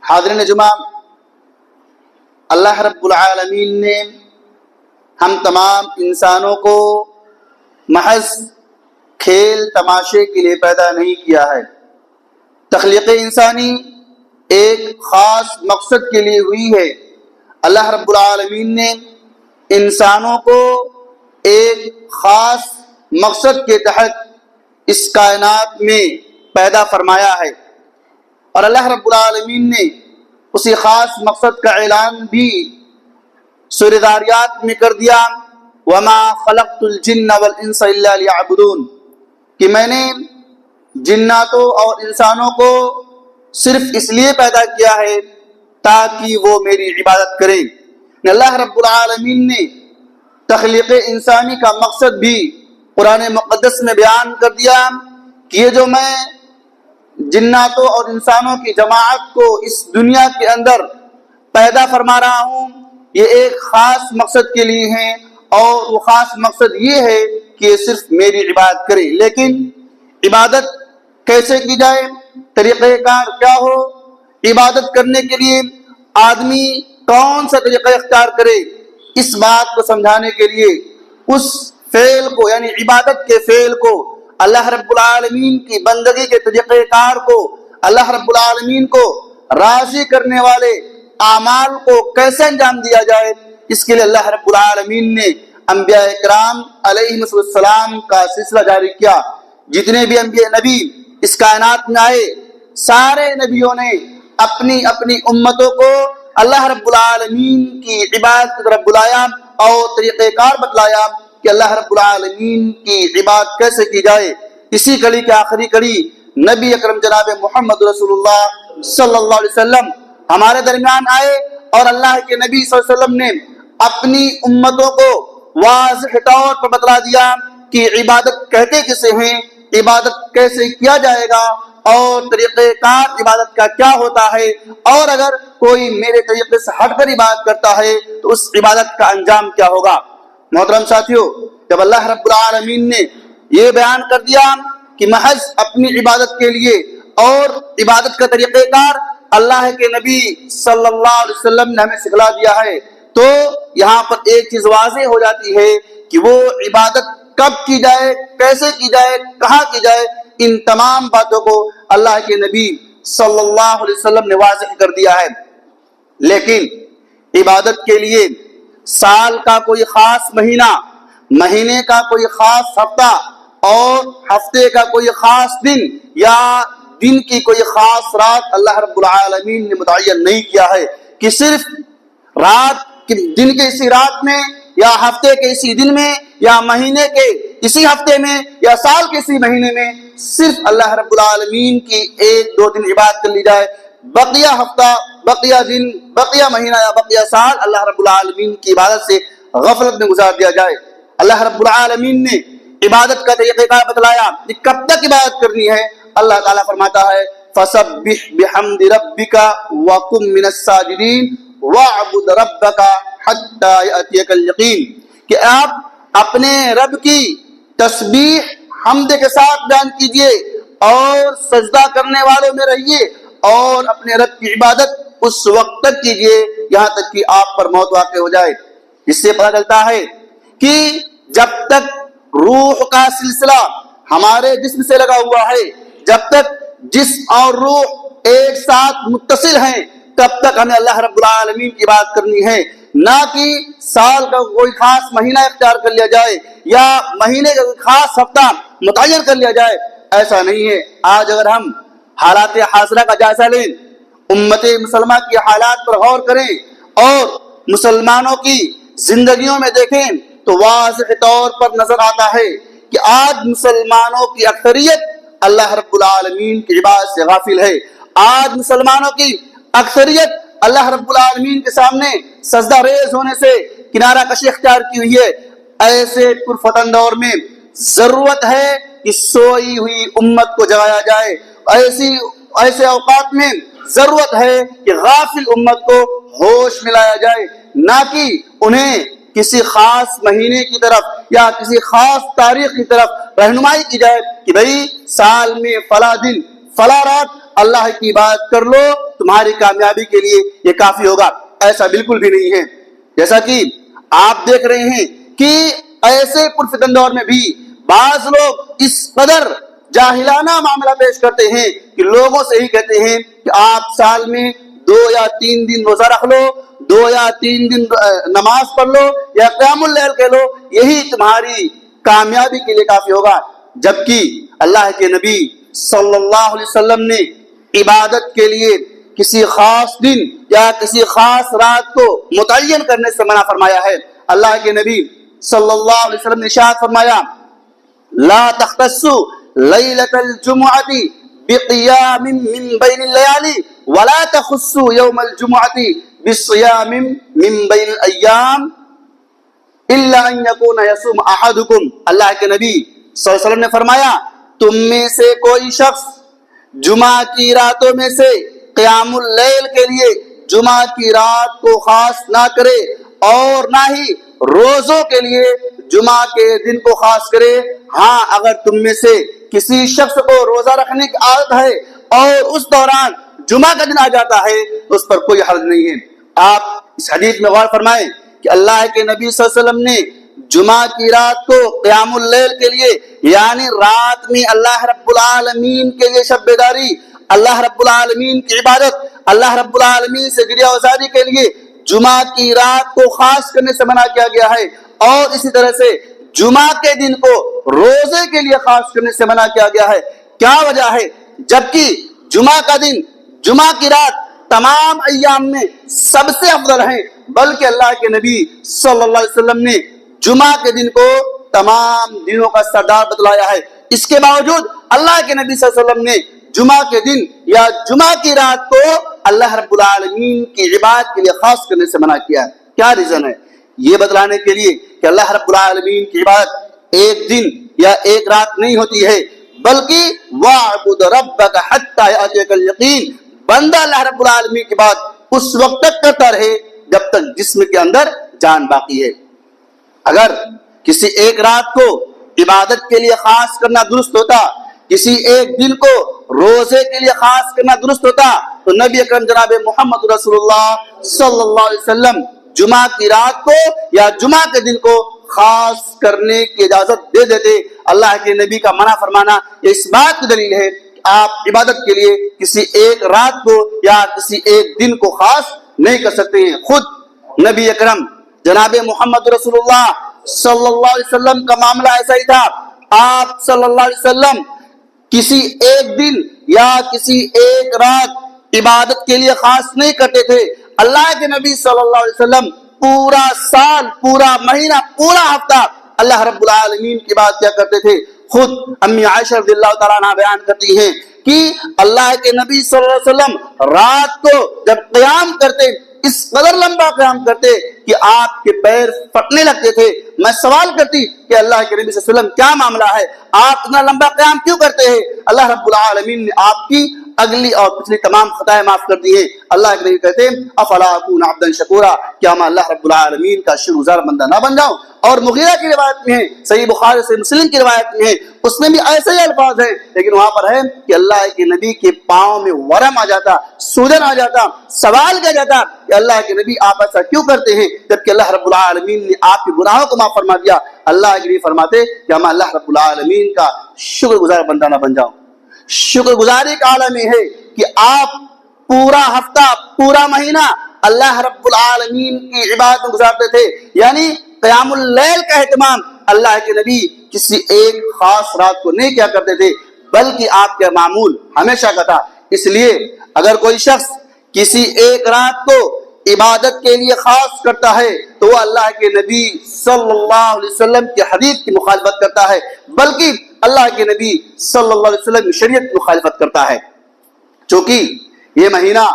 حاضرین جمعہ، اللہ رب العالمین نے ہم تمام انسانوں کو محض کھیل تماشے کے لیے پیدا نہیں کیا ہے۔ تخلیق انسانی ایک خاص مقصد کے لیے ہوئی ہے۔ اللہ رب العالمین نے انسانوں کو ایک خاص مقصد کے تحت اس کائنات میں پیدا فرمایا ہے، اور اللہ رب العالمین نے اسی خاص مقصد کا اعلان بھی سورہ ذاریات میں کر دیا، وَمَا خَلَقْتُ الْجِنَّ وَالْإِنسَ إِلَّا لِيَعْبُدُونَ، کہ میں نے جناتوں اور انسانوں کو صرف اس لیے پیدا کیا ہے تاکہ وہ میری عبادت کریں۔ اللہ رب العالمین نے تخلیق انسانی کا مقصد بھی قرآن مقدس میں بیان کر دیا کہ یہ جو میں جناتوں اور انسانوں کی جماعت کو اس دنیا کے اندر پیدا فرما رہا ہوں، یہ ایک خاص مقصد کے لیے ہیں، اور وہ خاص مقصد یہ ہے کہ یہ صرف میری عبادت کرے۔ لیکن عبادت کیسے کی جائے، طریقہ کار کیا ہو، عبادت کرنے کے لیے آدمی کون سا طریقہ اختیار کرے، اس بات کو سمجھانے کے لیے اس فعل کو یعنی عبادت کے فعل کو، اللہ رب العالمین کی بندگی کے طریقہ کار کو، اللہ رب العالمین کو راضی کرنے والے اعمال کو کیسے انجام دیا جائے، اس کے لیے اللہ رب العالمین نے انبیاء کرام علیہ السلام کا سلسلہ جاری کیا۔ جتنے بھی انبیاء نبی اس کائنات میں آئے، سارے نبیوں نے اپنی اپنی امتوں کو اللہ رب العالمین کی عبادت کی طرف بلایا اور طریقہ کار بتلایا کہ اللہ رب العالمین کی عبادت کیسے کی جائے۔ اسی کڑی کی آخری کڑی نبی اکرم جناب محمد رسول اللہ صلی اللہ علیہ وسلم ہمارے درمیان آئے، اور اللہ کے نبی صلی اللہ علیہ وسلم نے اپنی امتوں کو واضح طور پر بتلا دیا کہ عبادت کہتے کسے ہیں، عبادت کیسے کیا جائے گا، اور طریقہ کار عبادت کا کیا ہوتا ہے، اور اگر کوئی میرے طریقے سے ہٹ کر عبادت کرتا ہے تو اس عبادت کا انجام کیا ہوگا۔ محترم ساتھیو، جب اللہ رب العالمین نے یہ بیان کر دیا کہ محض اپنی عبادت کے لیے اور عبادت کا طریقہ کار اللہ کے نبی صلی اللہ علیہ وسلم نے ہمیں سکھلا دیا ہے، تو یہاں پر ایک چیز واضح ہو جاتی ہے کہ وہ عبادت کب کی جائے، کیسے کی جائے، کہاں کی جائے، ان تمام باتوں کو اللہ کے نبی صلی اللہ علیہ وسلم نے واضح کر دیا ہے۔ لیکن عبادت کے لیے سال کا کوئی خاص مہینہ، مہینے کا کوئی خاص ہفتہ، اور ہفتے کا کوئی خاص دن، یا دن کی کوئی خاص رات اللہ رب العالمین نے متعین نہیں کیا ہے کہ صرف رات دن کے اسی رات میں، یا ہفتے کے اسی دن میں، یا مہینے کے اسی ہفتے میں، یا سال کے اسی مہینے میں صرف اللہ رب العالمین کی ایک دو دن عبادت کر لی جائے، بقیہ ہفتہ، بقیہ دن، بقیہ مہینہ یا بقیہ سال اللہ رب العالمین کی عبادت سے غفلت میں گزار دیا جائے۔ اللہ رب العالمین نے عبادت کا طریقہ کار بتلایا کہ کب تک عبادت کرنی ہے۔ اللہ تعالیٰ فرماتا ہے فَسَبِّحْ بِحَمْدِ رَبِّكَ وَقُمْ مِنَ السَّاجِدِينَ وَاعْبُدْ رَبَّكَ حَتَّى يَأْتِيَكَ الْيَقِينُ، کہ آپ اپنے رب کی تسبیح حمد کے ساتھ بیان کیجئے اور سجدہ کرنے والوں میں رہیے، اور اپنے رب کی عبادت اس وقت تک کیجئے یہاں تک کہ آپ پر موت واقع ہو جائے۔ اس سے پتہ چلتا ہے کہ جب تک روح کا سلسلہ ہمارے جسم سے لگا ہوا ہے، جب تک جسم اور روح ایک ساتھ متصل ہیں، تب تک ہمیں اللہ رب العالمین کی عبادت کرنی ہے، نہ کہ سال کا کوئی خاص مہینہ اختیار کر لیا جائے یا مہینے کا کوئی خاص ہفتہ متعین کر لیا جائے۔ ایسا نہیں ہے۔ آج اگر ہم حالات حاضرہ کا جائزہ لیں، امت مسلمہ کی حالات پر غور کریں اور مسلمانوں کی زندگیوں میں دیکھیں تو واضح طور پر نظر آتا ہے کہ آج مسلمانوں کی اکثریت اللہ رب العالمین کی عبادت سے غافل ہے۔ آج مسلمانوں کی اکثریت اللہ رب العالمین کے سامنے سجدہ ریز ہونے سے کنارہ کشی اختیار کی ہوئی ہے۔ ایسے پرفتن دور میں ضرورت ہے کہ سوئی ہوئی امت کو جگایا جائے، ایسے اوقات میں ضرورت ہے کہ غافل امت کو ہوش میں لایا جائے، نہ کہ انہیں کسی خاص مہینے کی طرف یا کسی خاص تاریخ کی طرف رہنمائی کی جائے کہ بھئی سال میں فلاں دن فلاں رات اللہ کی بات کر لو، تمہاری کامیابی کے لیے یہ کافی ہوگا۔ ایسا بالکل بھی نہیں ہے۔ جیسا کہ آپ دیکھ رہے ہیں کہ ایسے پرفتن دور میں بھی بعض لوگ اس قدر جاہلانہ معاملہ پیش کرتے ہیں کہ لوگوں سے ہی کہتے ہیں کہ آپ سال میں 2 یا 3 دن روزہ رکھ لو، 2 یا 3 دن نماز پڑھ لو یا قیام اللیل کہہ لو، یہی تمہاری کامیابی کے لیے کافی ہوگا۔ جبکہ اللہ کے نبی صلی اللہ علیہ وسلم نے عبادت کے لیے کسی خاص دن یا کسی خاص رات کو متعین کرنے سے منع فرمایا ہے۔ اللہ کے نبی صلی اللہ علیہ وسلم نے ارشاد فرمایا، لا تختصوا لیلۃ الجمعۃ بقیام من بین اللیالی ولا تخصوا یوم الجمعۃ بصیام من بین الایام الا ان یکون یصوم احدکم۔ اللہ کے نبی صلی اللہ علیہ وسلم نے فرمایا، تم میں سے کوئی شخص جمعہ کی راتوں میں سے قیام اللیل کے لیے جمعہ کی رات کو خاص نہ کرے اور نہ ہی روزوں کے لیے جمعہ کے دن کو خاص کرے۔ ہاں، اگر تم میں سے کسی شخص کو روزہ رکھنے کی عادت ہے اور اس دوران جمعہ کا دن آ جاتا ہے تو اس پر کوئی حرج نہیں ہے۔ آپ اس حدیث میں غور فرمائیں کہ اللہ کے نبی صلی اللہ علیہ وسلم نے جمعہ کی رات کو قیام اللیل کے لیے، یعنی رات میں اللہ رب العالمین کے لیے شب بیداری، اللہ رب العالمین کی عبادت، اللہ رب العالمین سے گریہ وزاری کے لیے جمعہ کی رات کو خاص کرنے سے منع کیا گیا ہے، اور اسی طرح سے جمعہ کے دن کو روزے کے لیے خاص کرنے سے منع کیا گیا ہے۔ کیا وجہ ہے؟ جبکہ جمعہ کا دن، جمعہ کی رات تمام ایام میں سب سے افضل ہیں، بلکہ اللہ کے نبی صلی اللہ علیہ وسلم نے جمعہ کے دن کو تمام دنوں کا سردار بتلایا ہے۔ اس کے باوجود اللہ کے نبی صلی اللہ علیہ وسلم نے جمعہ کے دن یا جمعہ کی رات کو اللہ رب العالمین کی عبادت کے لیے خاص کرنے سے منع کیا ہے۔ کیا ریزن ہے؟ یہ بتلانے کے لیے کہ اللہ رب العالمین کی عبادت ایک دن یا ایک رات نہیں ہوتی ہے، بلکہ وَاعْبُدْ رَبَّكَ حَتَّى يَأْتِيَكَ الْيَقِينُ، بندہ اللہ رب العالمین کی بات اس وقت تک کرتا رہے جب تک جسم کے اندر جان باقی ہے۔ اگر کسی ایک رات کو عبادت کے لیے خاص کرنا درست ہوتا، کسی ایک دن کو روزے کے لیے خاص کرنا درست ہوتا، تو نبی اکرم جناب محمد رسول اللہ صلی اللہ علیہ وسلم جمعہ کی رات کو یا جمعہ کے دن کو خاص کرنے کی اجازت دے دیتے۔ اللہ کے نبی کا منع فرمانا یہ اس بات کی دلیل ہے کہ آپ عبادت کے لیے کسی ایک رات کو یا کسی ایک دن کو خاص نہیں کر سکتے ہیں۔ خود نبی اکرم جناب محمد رسول اللہ صلی اللہ علیہ وسلم کا معاملہ ایسا ہی تھا۔ آپ صلی اللہ علیہ وسلم کسی ایک دن یا کسی ایک رات عبادت کے لیے خاص نہیں کرتے تھے۔ اللہ کے نبی صلی اللہ علیہ وسلم پورا سال، پورا مہینہ، پورا ہفتہ اللہ رب العالمین کی بات کیا کرتے تھے۔ خود امی عائشہ رضی اللہ تعالیٰ عنہ بیان کرتی ہیں کہ اللہ کے نبی صلی اللہ علیہ وسلم رات کو جب قیام کرتے اس قدر لمبا قیام کرتے کہ آپ کے پیر پھٹنے لگتے تھے۔ میں سوال کرتی کہ اللہ کے نبی صلی اللہ علیہ وسلم کیا معاملہ ہے، آپ اتنا لمبا قیام کیوں کرتے ہیں؟ اللہ رب العالمین نے آپ کی اگلی اور پچھلی تمام خطائیں معاف کر دی ہیں۔ اللہ کے نبی کہتے ہیں افلا اکون عبدا شکورا، کیا میں اللہ رب العالمین کا شکر گزار بندہ نہ بن جاؤں؟ اور مغیرہ کی روایت میں ہے، صحیح بخاری سے مسلم کی روایت میں ہے، اس میں بھی ایسے ہی الفاظ ہیں، لیکن وہاں پر ہے کہ اللہ کے نبی کے پاؤں میں ورم آ جاتا، سوجن آ جاتا، سوال کیا جاتا کہ اللہ کے نبی آپ ایسا کیوں کرتے ہیں جبکہ اللہ رب العالمین نے آپ کے گناہوں کو معاف فرما دیا؟ اللہ کے نبی فرماتے کہ میں اللہ رب العالمین کا شکر گزار بندہ نہ بن جاؤں۔ شکر گزاری کا عالم یہ ہے کہ آپ پورا ہفتہ، پورا مہینہ اللہ رب العالمین کی عبادت میں گزارتے تھے، یعنی قیام اللیل کا اہتمام اللہ کے نبی کسی ایک خاص رات کو نہیں کیا کرتے تھے، بلکہ آپ کا معمول ہمیشہ کا تھا۔ اس لیے اگر کوئی شخص کسی ایک رات کو عبادت کے لیے خاص کرتا ہے تو وہ اللہ کے نبی صلی اللہ علیہ وسلم کی حدیث کی مخالفت کرتا ہے، بلکہ اللہ کے نبی صلی اللہ علیہ وسلم کی شریعت کی مخالفت کرتا ہے۔ چونکہ یہ مہینہ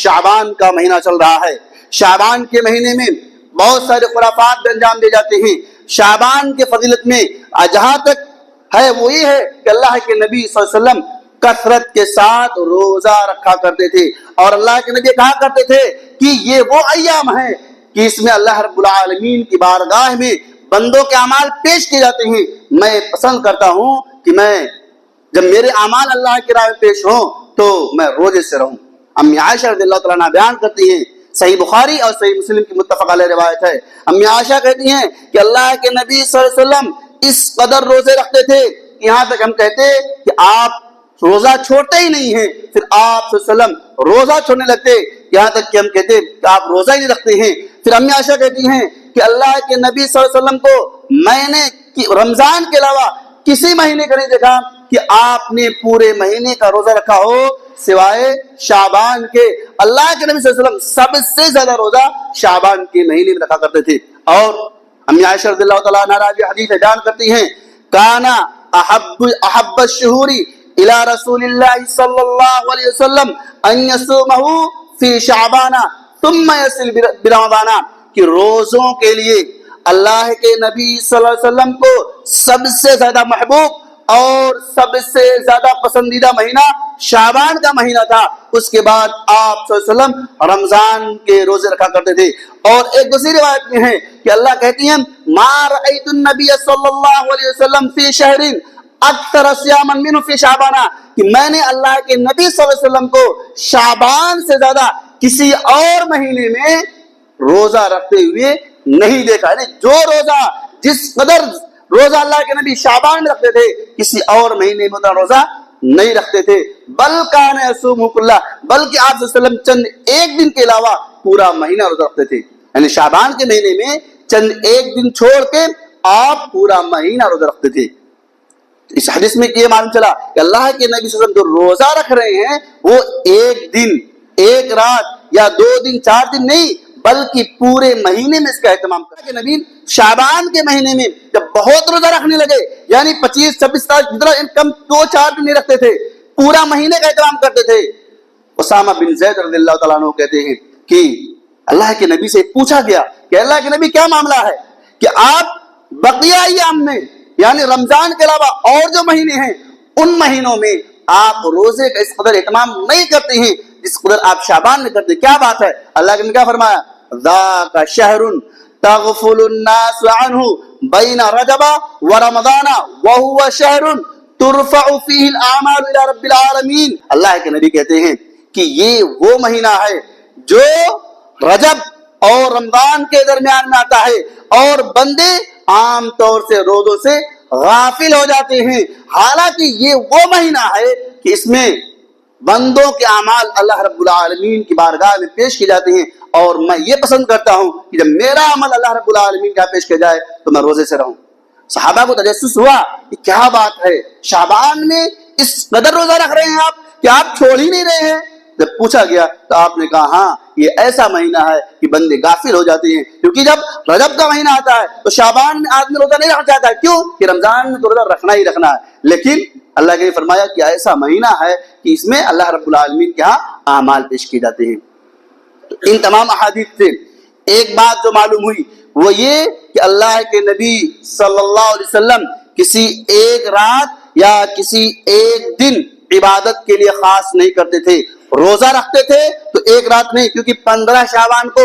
شعبان کا مہینہ چل رہا ہے، شعبان کے مہینے میں بہت سارے خرافات انجام دے جاتے ہیں۔ شعبان کے فضیلت میں جہاں تک ہے وہ یہ ہے کہ اللہ کے نبی صلی اللہ علیہ وسلم کثرت کے ساتھ روزہ رکھا کرتے تھے، اور اللہ کے نبی کہا کرتے تھے کہ یہ وہ ایام ہیں کہ اس میں اللہ رب العالمین کی بارگاہ میں بندوں کے اعمال پیش کیے جاتے ہیں۔ میں پسند کرتا ہوں کہ میں جب میرے اعمال اللہ کی راہ میں پیش ہوں تو میں روزے سے رہوں. امی عائشہ رضی اللہ تعالیٰ عنہ بیان کرتی ہیں, صحیح بخاری اور صحیح مسلم کی متفق علیہ روایت ہے, امی عائشہ کہتی ہیں کہ اللہ کے نبی صلی اللہ علیہ وسلم اس قدر روزے رکھتے تھے, یہاں تک ہم کہتے کہ آپ روزہ چھوڑتے ہی نہیں ہیں, پھر آپ صلی اللہ علیہ وسلم روزہ چھوڑنے لگتے, یہاں تک کہ ہم کہتے کہ آپ روزہ ہی نہیں رکھتے ہیں. پھر امی عائشہ کہتی ہیں کہ اللہ کے نبی صلی اللہ علیہ وسلم کو میں نے رمضان کے علاوہ کسی مہینے کا نہیں دیکھا کہ آپ نے پورے مہینے کا روزہ رکھا ہو سوائے شعبان کے. اللہ کے نبی صلی اللہ علیہ وسلم سب سے زیادہ روزہ شعبان کے مہینے میں رکھا کرتے تھے. اور امی عائشہ رضی اللہ تعالیٰ عنہا جو حدیث بیان کرتی ہیں, کانا احب الشہور الى رسول اللہ صلی اللہ علیہ وسلم ان یصومہ فی شعبان ثم یصل برمضان, کہ روزوں کے لیے اللہ کے نبی صلی اللہ علیہ وسلم کو سب سے زیادہ محبوب اور سب سے زیادہ پسندیدہ مہینہ شعبان کا مہینہ تھا. اس کے بعد آپ صلی اللہ علیہ وسلم رمضان کے روزے رکھا کرتے تھے. اور ایک دوسری روایت میں ہے کہ اللہ کہتی ہیں ما رأیت النبی صلی اللہ علیہ وسلم فی شہر اکثر صیاما منہ فی شعبان, کہ میں نے اللہ کے نبی صلی اللہ علیہ وسلم کو شعبان سے زیادہ کسی اور مہینے میں روزہ رکھتے ہوئے نہیں دیکھا. یعنی جو روزہ جس قدر روزہ اللہ کے نبی شعبان میں رکھتے تھے کسی اور مہینے میں اتنا روزہ نہیں رکھتے تھے. بل کان یصوم کلہ, بلکہ آپ صلی اللہ علیہ وسلم چند ایک دن کے علاوہ پورا مہینہ روزہ رکھتے تھے. یعنی شعبان کے مہینے میں چند ایک دن چھوڑ کے آپ پورا مہینہ روزہ رکھتے تھے. اس حدیث میں یہ معلوم چلا کہ اللہ کے نبی صلی اللہ علیہ وسلم جو روزہ رکھ رہے ہیں وہ ایک دن ایک رات یا 2 دن 4 دن نہیں بلکہ پورے مہینے میں اس کا اہتمام کرتے ہیں. نبی شعبان کے مہینے میں جب بہت روزہ رکھنے لگے, یعنی 25-26 تاریخ جتنا کم 2-4 دن نہیں رکھتے تھے, پورا مہینے کا اہتمام کرتے تھے. اسامہ بن زید رضی اللہ تعالیٰ عنہ کہتے ہیں کہ اللہ کے نبی سے پوچھا گیا کہ اللہ کے نبی کیا معاملہ ہے کہ آپ بقیہ ایام میں یعنی رمضان کے علاوہ اور جو مہینے ہیں ان مہینوں میں آپ روزے کا اس قدر اہتمام نہیں کرتے ہیں جس قدر آپ شعبان میں کرتے. کیا بات ہے؟ اللہ کے نبی کیا فرمایا, ذاک شہر تغفل الناس عنہ بین رجب ورمضان وهو شہر ترفع فیہ الاعمال الی رب العالمین. اللہ کے نبی کہتے ہیں کہ یہ وہ مہینہ ہے جو رجب اور رمضان کے درمیان میں آتا ہے اور بندے عام طور سے روزوں سے غافل ہو جاتے ہیں. حالانکہ یہ وہ مہینہ ہے کہ اس میں بندوں کے اعمال اللہ رب العالمین کی بارگاہ میں پیش کیے جاتے ہیں, اور میں یہ پسند کرتا ہوں کہ جب میرا عمل اللہ رب العالمین کا پیش کیا جائے تو میں روزے سے رہوں. صحابہ کو تجسس ہوا کہ کیا بات ہے, شعبان میں اس قدر روزہ رکھ رہے ہیں آپ کہ آپ چھوڑ ہی نہیں رہے ہیں. جب پوچھا گیا تو آپ نے کہا ہاں یہ ایسا مہینہ ہے کہ بندے غافل ہو جاتے ہیں, کیونکہ جب رجب کا مہینہ آتا ہے تو شعبان میں آدمی روزہ نہیں رکھنا چاہتا ہے. کیوں کہ رمضان میں تو روزہ رکھنا ہی رکھنا ہے, لیکن اللہ نے فرمایا کہ ایسا مہینہ ہے کہ اس میں اللہ رب العالمین کے ہاں اعمال پیش کیے جاتے ہیں. تو ان تمام احادیث سے ایک بات جو معلوم ہوئی وہ یہ کہ اللہ کے نبی صلی اللہ علیہ وسلم کسی ایک رات یا کسی ایک دن عبادت کے لیے خاص نہیں کرتے تھے. روزہ رکھتے تھے تو ایک رات نہیں, کیونکہ 15 شعبان کو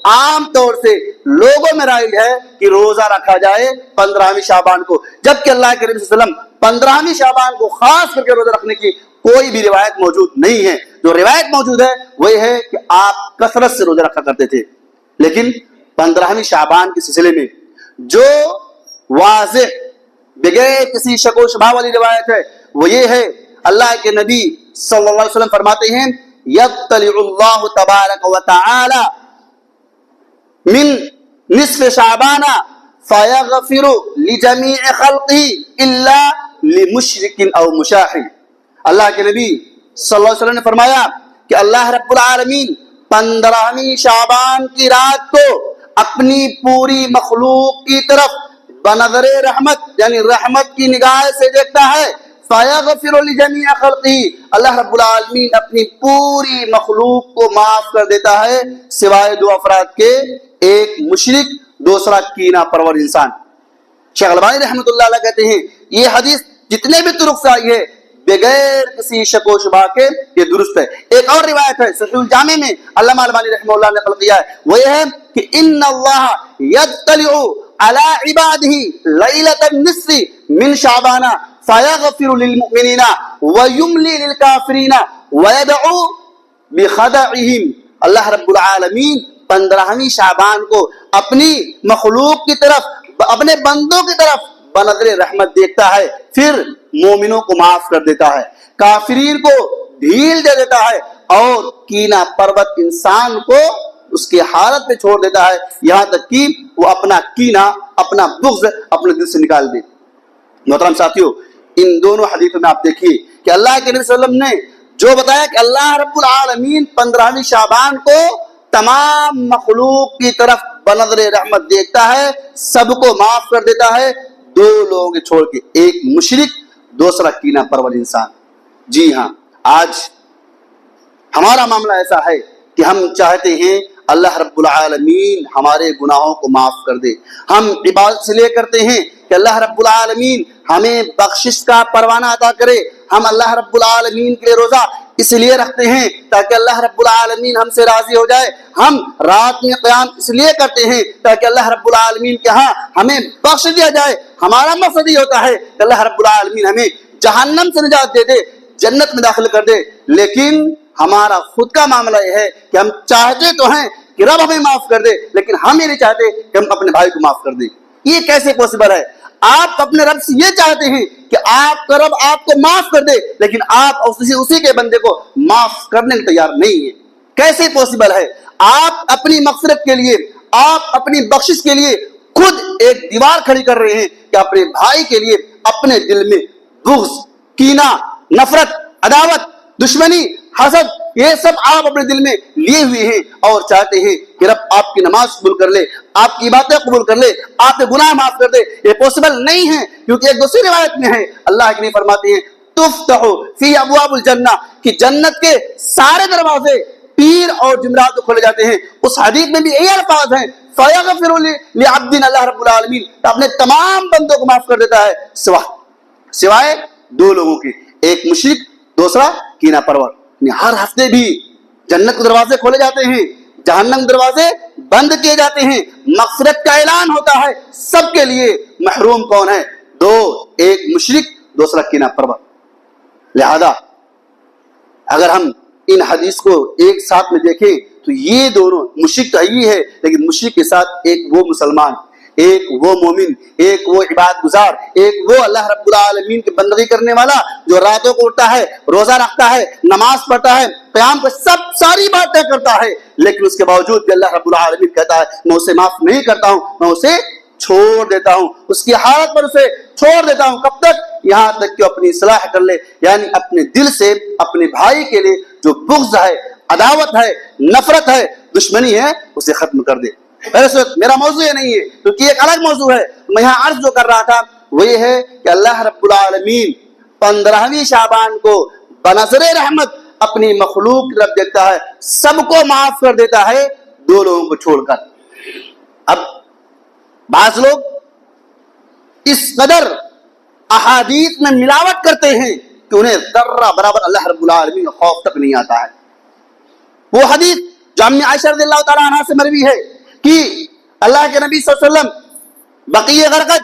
عام طور سے لوگوں میں رائج ہے کہ روزہ رکھا جائے 15ویں شعبان کو, جبکہ اللہ کے نبی صلی اللہ علیہ وسلم 15ویں شعبان کو خاص کر کے روزہ رکھنے کی کوئی بھی روایت موجود نہیں ہے. جو روایت موجود ہے وہ یہ ہے کہ آپ کثرت سے روزہ رکھا کرتے تھے. لیکن 15ویں شعبان کے سلسلے میں جو واضح بغیر کسی شک و شبہ والی روایت ہے وہ یہ ہے, اللہ کے نبی صلی اللہ علیہ وسلم فرماتے ہیں یطلع اللہ تبارک و تعالی من نصف شعبان فیغفر لجمیع خلقہ الا لمشرک او مشاح. اللہ کے نبی صلی اللہ علیہ وسلم نے فرمایا کہ اللہ رب العالمین 15ویں شعبان کی رات کو اپنی پوری مخلوق کی طرف بنظر رحمت یعنی رحمت کی نگاہ سے دیکھتا ہے. فَيَغْفِرُ لِجَمِيعِ خَلْقِهِ, اللہ رب العالمین اپنی پوری مخلوق کو معاف کر دیتا ہے سوائے 2 افراد کے, ایک مشرک دوسرا کینہ پرور انسان. شیخ البانی رحمۃ اللہ علیہ کہتے ہیں یہ حدیث جتنے بھی طرق سے آئی ہے بغیر کسی شک و شبہ کے یہ درست ہے. ایک اور روایت ہے صحیح الجامع میں علامہ البانی رحمہ اللہ نے نقل کیا ہے, وہ یہ ہے کہ ان اللہ یطلع علی عبادہ لیلۃ النصف من شعبان فیغفر للمؤمنین ویملی للکافرین وَيَدْعُو بِخَدَعِهِمْ، اللہ رب العالمین 15ویں شعبان کو اپنی مخلوق کی طرف، اپنے بندوں کی طرف بنظر رحمت دیکھتا ہے، پھر مومنوں کو معاف کر دیتا ہے، کافرین کو ڈھیل دے دیتا ہے، اور کینہ پربت انسان کو اس کی حالت پہ چھوڑ دیتا ہے، یہاں تک کہ وہ اپنا کینہ، اپنا بغض اپنے دل سے نکال دے۔ محترم ساتھیو، ان دونوں حدیثوں میں آپ دیکھیے کہ اللہ کے نبی صلی اللہ علیہ وسلم نے جو بتایا کہ اللہ رب العالمین 15ویں شعبان کو تمام مخلوق کی طرف بنظر رحمت دیکھتا ہے، سب کو معاف کر دیتا ہے، دو لوگوں کے چھوڑ کے، ایک مشرک، دوسرا کینہ پرور انسان۔ جی ہاں، آج ہمارا معاملہ ایسا ہے کہ ہم چاہتے ہیں اللہ رب العالمین ہمارے گناہوں کو معاف کر دے۔ ہم عبادت اس لیے کرتے ہیں کہ اللہ رب العالمین ہمیں بخشش کا پروانہ عطا کرے۔ ہم اللہ رب العالمین کے لیے روزہ اس لیے رکھتے ہیں تاکہ اللہ رب العالمین ہم سے راضی ہو جائے۔ ہم رات میں قیام اس لیے کرتے ہیں تاکہ اللہ رب العالمین کے ہاں ہمیں بخش دیا جائے۔ ہمارا مقصد یہ ہوتا ہے کہ اللہ رب العالمین ہمیں جہنم سے نجات دے دے، جنت میں داخل کر دے۔ لیکن ہمارا خود کا معاملہ یہ ہے کہ ہم چاہتے تو ہیں کہ رب ہمیں معاف کر دے، لیکن ہم یہ نہیں چاہتے کہ ہم اپنے بھائی کو معاف کر دیں۔ یہ کیسے پاسبل ہے؟ آپ اپنے رب سے یہ چاہتے ہیں کہ آپ کا رب آپ کو معاف کر دے، لیکن آپ اسی کے بندے کو معاف کرنے کے تیار نہیں ہیں۔ کیسے پاسبل ہے؟ آپ اپنی مغفرت کے لیے، آپ اپنی بخشش کے لیے خود ایک دیوار کھڑی کر رہے ہیں کہ اپنے بھائی کے لیے اپنے دل میں بغض، کینہ، نفرت، عداوت، دشمنی، حسد، یہ سب آپ اپنے دل میں لیے ہوئے ہیں اور چاہتے ہیں کہ رب آپ کی نماز قبول کر لے، آپ کی باتیں قبول کر لے، آپ کے گناہ معاف کر دے۔ یہ پاسبل نہیں ہے، کیونکہ ایک دوسری روایت میں ہے، اللہ کے لیے فرماتے ہیں تفتح فی ابواب الجنہ، کہ جنت کے سارے دروازے پیر اور جمعرات کو کھولے جاتے ہیں۔ اس حدیث میں بھی یہی الفاظ ہیں فیغفر لعبد، اللہ رب العالمین اپنے تمام بندوں کو معاف کر دیتا ہے سوائے دو لوگوں کے، ایک مشرک، دوسرا کینہ پرور۔ ہر ہفتے بھی جنت کے دروازے کھولے جاتے ہیں، جہنم کے دروازے بند کیے جاتے ہیں، مغفرت کا اعلان ہوتا ہے سب کے لیے۔ محروم کون ہے؟ دو، ایک مشرک، دوسرا کینہ پرور۔ لہذا اگر ہم ان حدیث کو ایک ساتھ میں دیکھیں تو یہ دونوں، مشرک تو یہی ہے، لیکن مشرک کے ساتھ ایک وہ مسلمان، ایک وہ مومن، ایک وہ عبادت گزار، ایک وہ اللہ رب العالمین کی بندگی کرنے والا جو راتوں کو اٹھتا ہے، روزہ رکھتا ہے، نماز پڑھتا ہے، قیام کو ساری باتیں کرتا ہے، لیکن اس کے باوجود بھی اللہ رب العالمین کہتا ہے میں اسے معاف نہیں کرتا ہوں، میں اسے چھوڑ دیتا ہوں، اس کی حالت پر اسے چھوڑ دیتا ہوں۔ کب تک؟ یہاں تک کہ اپنی اصلاح کر لے، یعنی اپنے دل سے اپنے بھائی کے لیے جو بغض ہے، عداوت ہے، نفرت ہے، دشمنی ہے، اسے ختم کر دے۔ میرا موضوع یہ نہیں ہے، کیونکہ ایک الگ موضوع ہے۔ میں یہاں عرض جو کر رہا تھا وہ یہ ہے کہ اللہ رب العالمین 15ویں شعبان کو بنظر رحمت اپنی مخلوق کی طرف دیکھتا ہے، سب کو معاف کر دیتا ہے، دو لوگوں کو چھوڑ کر۔ اب بعض لوگ اس قدر احادیث میں ملاوٹ کرتے ہیں کہ انہیں ذرہ برابر اللہ رب العالمین کا خوف تک نہیں آتا ہے۔ وہ حدیث جو امی عائشہ رضی اللہ تعالیٰ عنہ سے مروی ہے کہ اللہ کے نبی صلی اللہ علیہ وسلم بقیع غرقد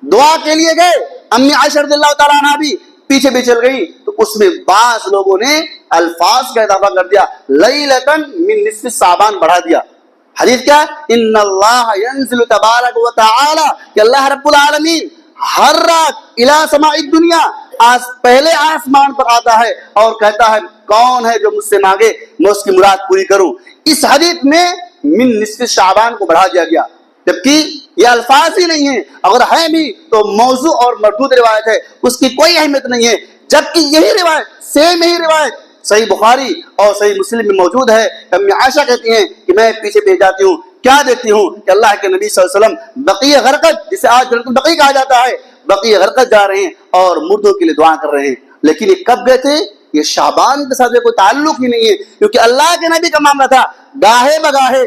دعا کے لیے گئے، امی عائشہ رضی اللہ تعالیٰ عنہ بھی پیچھے بھی چل گئی، تو اس میں بعض لوگوں نے الفاظ کا اضافہ کر دیا، لیلۃ من نصف شعبان بڑھا دیا۔ حدیث کیا؟ ان اللہ ینزل تبارک و تعالی، کہ اللہ رب العالمین ہر رات الی سماء الدنیا، پہلے آسمان پر آتا ہے اور کہتا ہے کون ہے جو مجھ سے مانگے میں اس کی مراد پوری کروں۔ اس حدیث میں من نصف شعبان کو بڑھا دیا گیا، جبکہ یہ الفاظ ہی نہیں ہیں، اگر ہے بھی تو موضوع اور مردود روایت ہے، اس کی کوئی اہمیت نہیں ہے۔ جبکہ یہی روایت، سیم یہی روایت صحیح بخاری اور صحیح مسلم میں موجود ہے۔ امی عائشہ کہتی ہیں کہ میں پیچھے پیچھے جاتی ہوں، کیا دیکھتی ہوں کہ اللہ کے نبی صلی اللہ علیہ وسلم بقیع غرقد، جسے آج جنت البقیع کہا جاتا ہے، بقیع غرقد جا رہے ہیں اور مردوں کے لیے دعا کر رہے ہیں۔ لیکن یہ کب گئے تھے؟ یہ شعبان کے ساتھ کوئی تعلق ہی نہیں ہے، کیونکہ اللہ کے نبی کا معاملہ تھا گاہے بگاہے،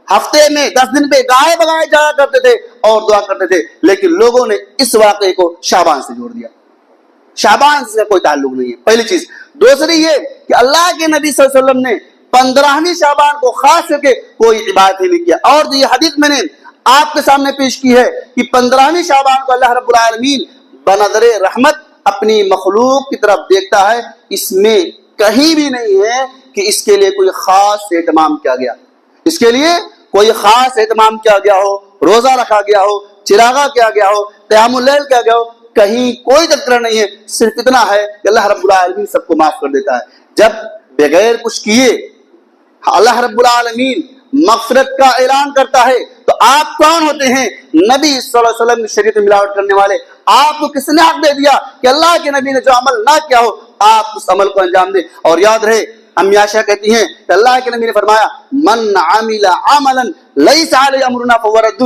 ہفتے میں 10 دن پہ گاہے بگاہے جایا کرتے تھے اور دعا کرتے تھے، لیکن لوگوں نے اس واقعے کو شعبان سے جوڑ دیا۔ شعبان سے کوئی تعلق نہیں ہے، پہلی چیز۔ دوسری یہ کہ اللہ کے نبی صلی اللہ علیہ وسلم نے 15ویں شعبان کو خاص کر کے کوئی عبادت ہی نہیں کیا۔ اور جو یہ حدیث میں نے آپ کے سامنے پیش کی ہے کہ 15ویں شعبان کو اللہ رب العالمین بنظر رحمت اپنی مخلوق کی طرف دیکھتا ہے، اس میں کہیں بھی نہیں ہے کہ اس کے لیے کوئی خاص اہتمام کیا گیا، اس کے لیے کوئی خاص اہتمام کیا گیا ہو، روزہ رکھا گیا ہو، چراغا کیا گیا ہو، قیام اللیل کیا گیا ہو، کہیں کوئی تذکرہ نہیں ہے. صرف اتنا ہے کہ اللہ رب العالمین سب کو معاف کر دیتا ہے. جب بغیر کچھ کیے اللہ رب العالمین مغفرت کا اعلان کرتا ہے تو آپ کون ہوتے ہیں؟ نبی صلی اللہ علیہ وسلم کی شریعت میں ملاوٹ کرنے والے. آپ کو کس نے حق دے دیا کہ اللہ کے نبی نے جو عمل نہ کیا ہو آپ اس عمل کو انجام دیں؟ اور یاد رہے امی عائشہ کہتی ہیں کہ اللہ کے نبی نے فرمایا من عمل عملا لیس علیہ امرنا فہو رد،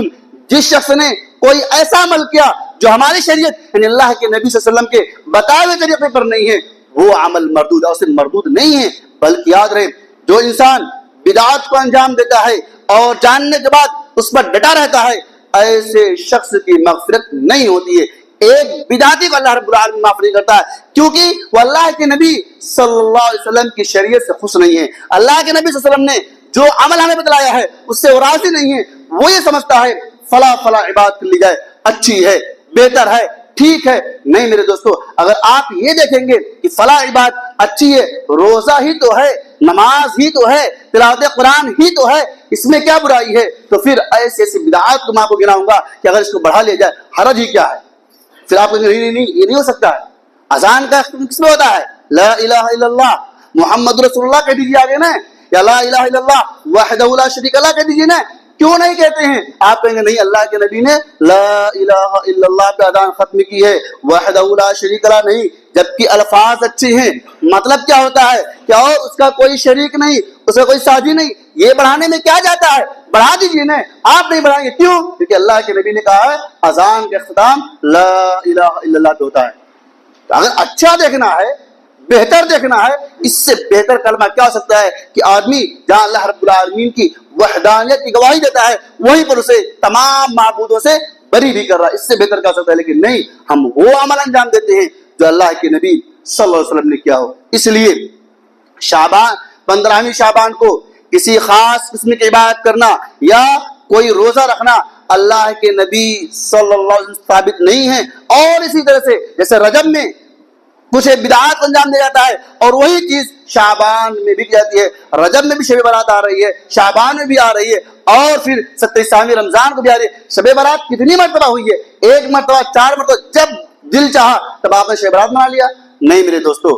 جس شخص نے کوئی ایسا عمل کیا جو ہماری شریعت یعنی اللہ کے نبی صلی اللہ علیہ وسلم کے بتائے ہوئے طریقے پر نہیں ہے وہ عمل مردود ہے، اسے مردود نہیں ہے. بلکہ یاد رہے جو انسان بدعات کو انجام دیتا ہے اور جاننے کے بعد اس پر ڈٹا رہتا ہے ایسے شخص کی مغفرت نہیں ہوتی ہے. ایک بدعاتی کو اللہ رب العالمین معاف نہیں کرتا ہے کیونکہ وہ اللہ کے نبی صلی اللہ علیہ وسلم کی شریعت سے خوش نہیں ہے. اللہ کے نبی صلی اللہ علیہ وسلم نے جو عمل ہمیں بتلایا ہے اس سے وہ راضی نہیں ہے. وہ یہ سمجھتا ہے فلاں عبادت کر لی جائے، اچھی ہے، بہتر ہے، ٹھیک ہے. نہیں میرے دوستو، اگر آپ یہ دیکھیں گے کہ فلاں عبادت اچھی ہے، روزہ ہی تو ہے، نماز ہی تو ہے، تلاوت قرآن ہی تو ہے، اس میں کیا برائی ہے، تو پھر ایسی ایسی بدعات کو میں آپ کو گناؤں گا کہ اگر اس کو بڑھا لیا جائے حرج ہی کیا ہے. پھر آپ کو نہیں یہ نہیں ہو سکتا ہے. اذان کا اختتام کس میں ہوتا ہے؟ لا الہ الا اللہ محمد رسول اللہ کہہ دیجیے آگے نا، یا لا الہ الا اللہ وحدہ لا شریک لہ کہہ دیجیے نا. کیوں نہیں کہتے ہیں؟ آپ کہیں گے نہیں اللہ کے نبی نے لا الہ الا اللہ پہ اذان ختم کی ہے، وحدہ لا شریک لہ نہیں. جبکہ الفاظ اچھے ہیں، مطلب کیا ہوتا ہے کہ اور اس کا کوئی شریک نہیں، اس کا کوئی ساتھی نہیں. یہ بڑھانے میں کیا جاتا ہے؟ بڑھا دیجیے نا. آپ نہیں بڑھائیں گے، کیوں؟ کیونکہ اللہ کے نبی نے کہا ہے اذان کا اختتام لا الہ الا اللہ پہ ہوتا ہے. تو اگر اچھا دیکھنا ہے، بہتر دیکھنا ہے، اس سے بہتر کلمہ کیا ہو سکتا ہے کہ آدمی جہاں اللہ رب العالمین کی وحدانیت کی گواہی دیتا ہے وہیں پر اسے تمام معبودوں سے بری بھی کر رہا ہے. اس سے بہتر کیا ہو سکتا ہے؟ لیکن نہیں، ہم وہ عمل انجام دیتے ہیں جو اللہ کے نبی صلی اللہ علیہ وسلم نے کیا ہو. اس لیے شعبان 15ویں شعبان کو کسی خاص قسم کی عبادت کرنا یا کوئی روزہ رکھنا اللہ کے نبی صلی اللہ علیہ وسلم ثابت نہیں ہے. اور اسی طرح سے جیسے رجب میں کچھ بدعات کو انجام دیا جاتا ہے اور وہی چیز شعبان میں بھی کی جاتی ہے. رجب میں بھی شب برات آ رہی ہے، شعبان میں بھی آ رہی ہے، اور پھر 27ویں رمضان کو بھی آ رہی ہے. شب برات کتنی مرتبہ ہوئی ہے؟ ایک مرتبہ، 4 مرتبہ. جب دل چاہا تب آپ نے شب برات منا لیا. نہیں میرے دوستو،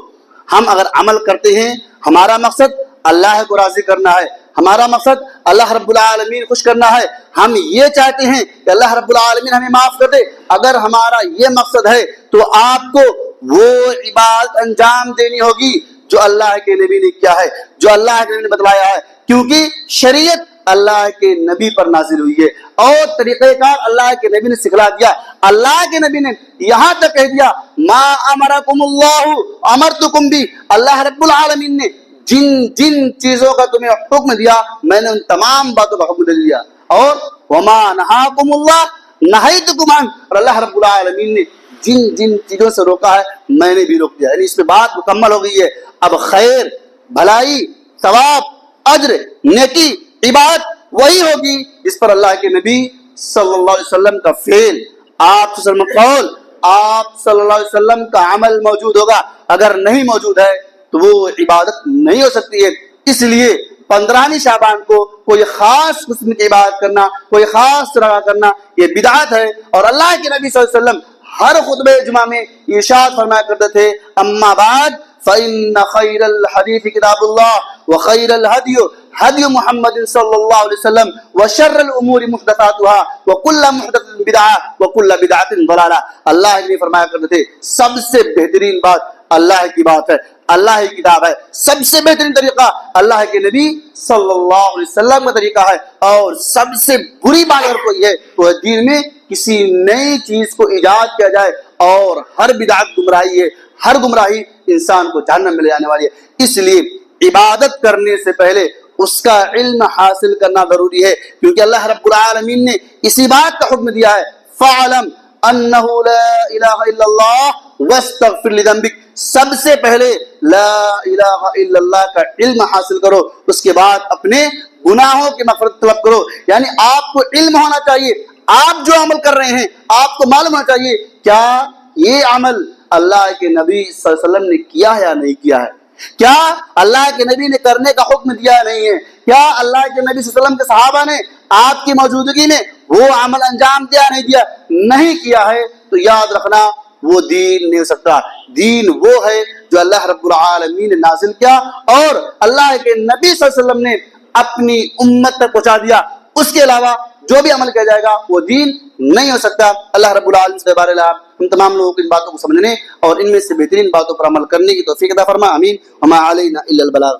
ہم اگر عمل کرتے ہیں ہمارا مقصد اللہ کو راضی کرنا ہے، ہمارا مقصد اللہ رب العالمین خوش کرنا ہے. ہم یہ چاہتے ہیں کہ اللہ رب العالمین ہمیں معاف کر دے. اگر ہمارا یہ مقصد ہے تو آپ کو وہ عبادت انجام دینی ہوگی جو اللہ کے نبی نے کیا ہے، جو اللہ کے نبی نے بتلایا ہے. کیونکہ شریعت اللہ کے نبی پر نازل ہوئی ہے اور طریقہ کار اللہ کے نبی نے سکھلا دیا. اللہ کے نبی نے یہاں تک کہہ دیا ما امرکم اللہ امرتکم بھی. اللہ رب العالمین نے جن جن چیزوں کا تمہیں حکم دیا میں نے ان تمام باتوں کا حکم دے دیا. اور وما نہاکم اللہ نہیتکم عنہ، اور اللہ رب العالمین نے جن جن چیزوں سے روکا ہے میں نے بھی روک دیا. یعنی اس میں بات مکمل ہو گئی ہے. اب خیر، بھلائی، ثواب، اجر، نیکی، عبادت وہی ہوگی جس پر اللہ کے نبی صلی اللہ علیہ وسلم کا فعل، آپ صلی اللہ علیہ وسلم کا قول، آپ صلی اللہ علیہ وسلم کا عمل موجود ہوگا. اگر نہیں موجود ہے تو وہ عبادت نہیں ہو سکتی ہے. اس لیے 15ویں شعبان کو کوئی خاص قسم کی عبادت کرنا، کوئی خاص طرح کرنا یہ بدعت ہے. اور اللہ کے نبی صلی اللہ علیہ وسلم ہر خطبہ جمعہ میں ارشاد فرمایا کرتے تھے اما بعد فإن خیر الحدیث کتاب اللہ وخیر الہدی ہدی محمد صلی اللہ علیہ وسلم وشر الامور محدثاتها وکل محدثۃ بدعہ وکل بدعۃ ضلالہ. اللہ نے فرمایا کرتے تھے سب سے بہترین بات اللہ کی بات ہے، اللہ کی کتاب ہے. سب سے بہترین طریقہ اللہ کے نبی صلی اللہ علیہ وسلم کا طریقہ ہے. اور سب سے بری بات اگر کوئی ہے تو دین میں کسی نئی چیز کو ایجاد کیا جائے. اور ہر بدعت گمراہی ہے، ہر گمراہی انسان کو جہنم میں لے جانے والی ہے. اس لیے عبادت کرنے سے پہلے اس کا علم حاصل کرنا ضروری ہے، کیونکہ اللہ رب العالمین نے اسی بات کا حکم دیا ہے فَعْلَمْ أَنَّهُ لَا إِلَهَ إِلَّا اللَّهُ وَاسْتَغْفِرْ لِذَنبِكَ. سب سے پہلے لا الہ الا اللہ کا علم حاصل کرو، اس کے بعد اپنے گناہوں کی مغفرت طلب کرو. یعنی آپ کو علم ہونا چاہیے، آپ جو عمل کر رہے ہیں آپ کو معلوم ہونا چاہیے کیا یہ عمل اللہ کے نبی صلی اللہ علیہ وسلم نے کیا ہے یا نہیں کیا ہے. کیا اللہ کے نبی نے کرنے کا حکم دیا نہیں ہے؟ کیا اللہ کے نبی صلی اللہ علیہ وسلم کے صحابہ نے آپ کی موجودگی میں وہ عمل انجام دیا نہیں دیا؟ نہیں کیا ہے تو یاد رکھنا وہ دین نہیں ہو سکتا۔ دین وہ ہے جو اللہ رب العالمین نے نازل کیا اور اللہ کے نبی صلی اللہ علیہ وسلم نے اپنی امت تک پہنچا دیا۔ اس کے علاوہ جو بھی عمل کیا جائے گا وہ دین نہیں ہو سکتا۔ اللہ رب العالمین سے بارے ہم تمام لوگوں کو ان باتوں کو سمجھنے اور ان میں سے بہترین باتوں پر عمل کرنے کی توفیق عطا فرما، آمین۔ وما علینا الا البلاغ۔